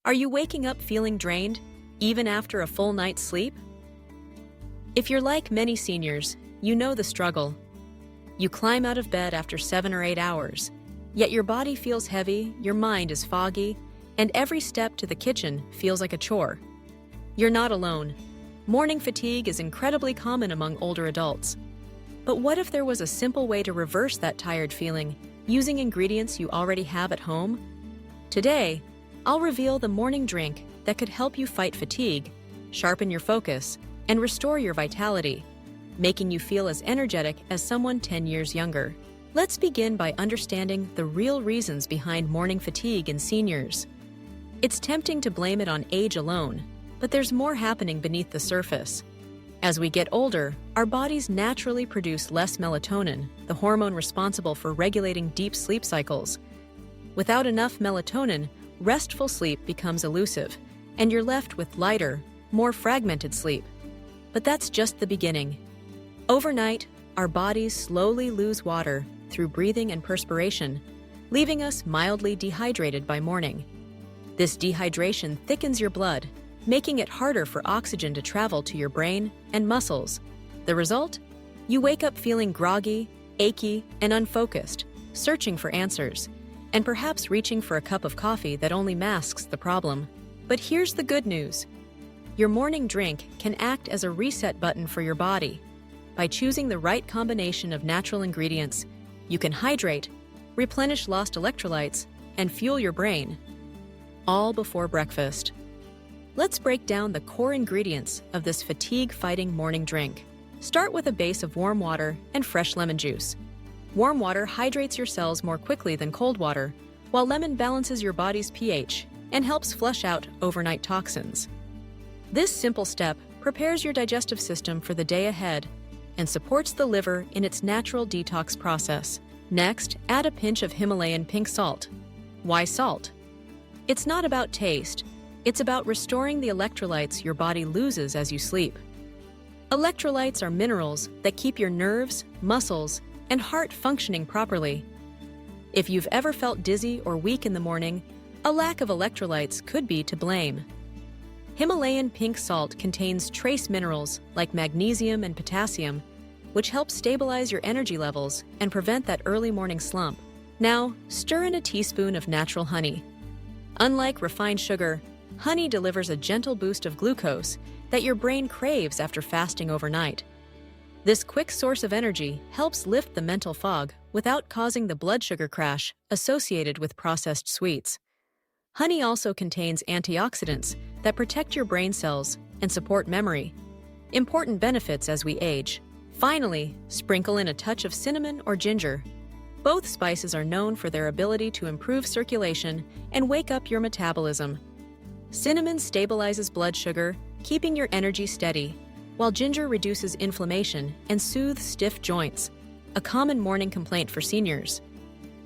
Are you waking up feeling drained, even after a full night's sleep? If you're like many seniors, you know the struggle. You climb out of bed after 7 or 8 hours, yet your body feels heavy, your mind is foggy, and every step to the kitchen feels like a chore. You're not alone. Morning fatigue is incredibly common among older adults. But what if there was a simple way to reverse that tired feeling, using ingredients you already have at home? Today, I'll reveal the morning drink that could help you fight fatigue, sharpen your focus, and restore your vitality, making you feel as energetic as someone 10 years younger. Let's begin by understanding the real reasons behind morning fatigue in seniors. It's tempting to blame it on age alone, but there's more happening beneath the surface. As we get older, our bodies naturally produce less melatonin, the hormone responsible for regulating deep sleep cycles. Without enough melatonin, restful sleep becomes elusive, and you're left with lighter, more fragmented sleep. But that's just the beginning. Overnight, our bodies slowly lose water through breathing and perspiration, leaving us mildly dehydrated by morning. This dehydration thickens your blood, making it harder for oxygen to travel to your brain and muscles. The result? You wake up feeling groggy, achy, and unfocused, searching for answers, and perhaps reaching for a cup of coffee that only masks the problem. But here's the good news. Your morning drink can act as a reset button for your body. By choosing the right combination of natural ingredients, you can hydrate, replenish lost electrolytes, and fuel your brain, all before breakfast. Let's break down the core ingredients of this fatigue-fighting morning drink. Start with a base of warm water and fresh lemon juice. Warm water hydrates your cells more quickly than cold water, while lemon balances your body's pH and helps flush out overnight toxins. This simple step prepares your digestive system for the day ahead and supports the liver in its natural detox process. Next, add a pinch of Himalayan pink salt. Why salt? It's not about taste. It's about restoring the electrolytes your body loses as you sleep. Electrolytes are minerals that keep your nerves, muscles, and heart functioning properly. If you've ever felt dizzy or weak in the morning, a lack of electrolytes could be to blame. Himalayan pink salt contains trace minerals like magnesium and potassium, which help stabilize your energy levels and prevent that early morning slump. Now, stir in a teaspoon of natural honey. Unlike refined sugar, honey delivers a gentle boost of glucose that your brain craves after fasting overnight. This quick source of energy helps lift the mental fog without causing the blood sugar crash associated with processed sweets. Honey also contains antioxidants that protect your brain cells and support memory, important benefits as we age. Finally, sprinkle in a touch of cinnamon or ginger. Both spices are known for their ability to improve circulation and wake up your metabolism. Cinnamon stabilizes blood sugar, keeping your energy steady, while ginger reduces inflammation and soothes stiff joints, a common morning complaint for seniors.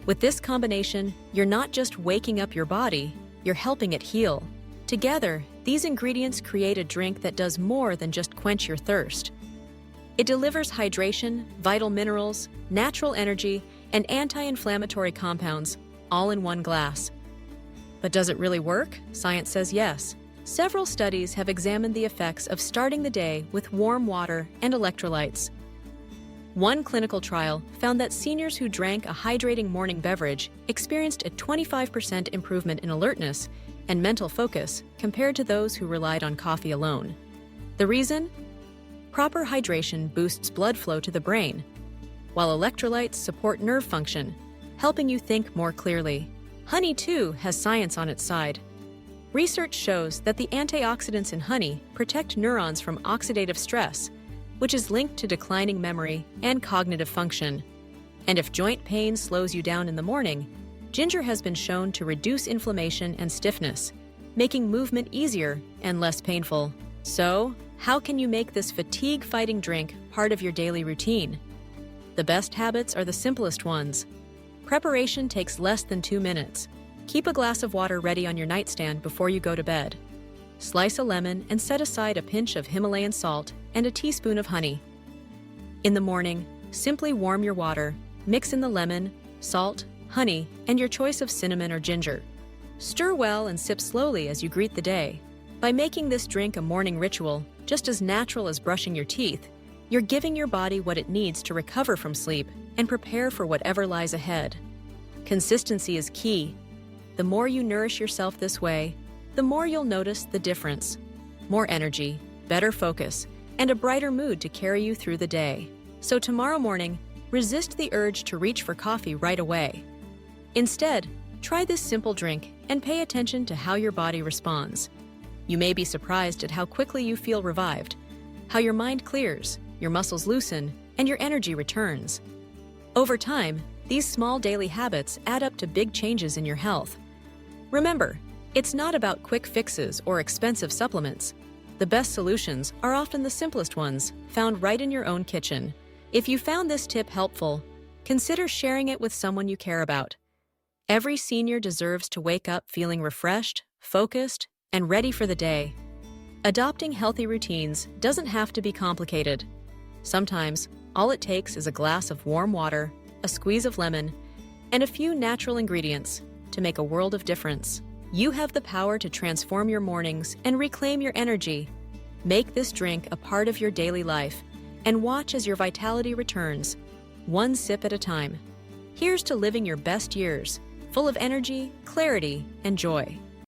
With this combination, you're not just waking up your body, you're helping it heal. Together, these ingredients create a drink that does more than just quench your thirst. It delivers hydration, vital minerals, natural energy, and anti-inflammatory compounds, all in one glass. But does it really work? Science says yes. Several studies have examined the effects of starting the day with warm water and electrolytes. One clinical trial found that seniors who drank a hydrating morning beverage experienced a 25% improvement in alertness and mental focus compared to those who relied on coffee alone. The reason? Proper hydration boosts blood flow to the brain, while electrolytes support nerve function, helping you think more clearly. Honey, too, has science on its side. Research shows that the antioxidants in honey protect neurons from oxidative stress, which is linked to declining memory and cognitive function. And if joint pain slows you down in the morning, ginger has been shown to reduce inflammation and stiffness, making movement easier and less painful. So, how can you make this fatigue-fighting drink part of your daily routine? The best habits are the simplest ones. Preparation takes less than 2 minutes. Keep a glass of water ready on your nightstand before you go to bed. Slice a lemon and set aside a pinch of Himalayan salt and a teaspoon of honey. In the morning, simply warm your water, mix in the lemon, salt, honey, and your choice of cinnamon or ginger. Stir well and sip slowly as you greet the day. By making this drink a morning ritual, just as natural as brushing your teeth, you're giving your body what it needs to recover from sleep and prepare for whatever lies ahead. Consistency is key. The more you nourish yourself this way, the more you'll notice the difference. More energy, better focus, and a brighter mood to carry you through the day. So tomorrow morning, resist the urge to reach for coffee right away. Instead, try this simple drink and pay attention to how your body responds. You may be surprised at how quickly you feel revived, how your mind clears, your muscles loosen, and your energy returns. Over time, these small daily habits add up to big changes in your health. Remember, it's not about quick fixes or expensive supplements. The best solutions are often the simplest ones, found right in your own kitchen. If you found this tip helpful, consider sharing it with someone you care about. Every senior deserves to wake up feeling refreshed, focused, and ready for the day. Adopting healthy routines doesn't have to be complicated. Sometimes, all it takes is a glass of warm water, a squeeze of lemon, and a few natural ingredients to make a world of difference. You have the power to transform your mornings and reclaim your energy. Make this drink a part of your daily life and watch as your vitality returns, one sip at a time. Here's to living your best years, full of energy, clarity, and joy.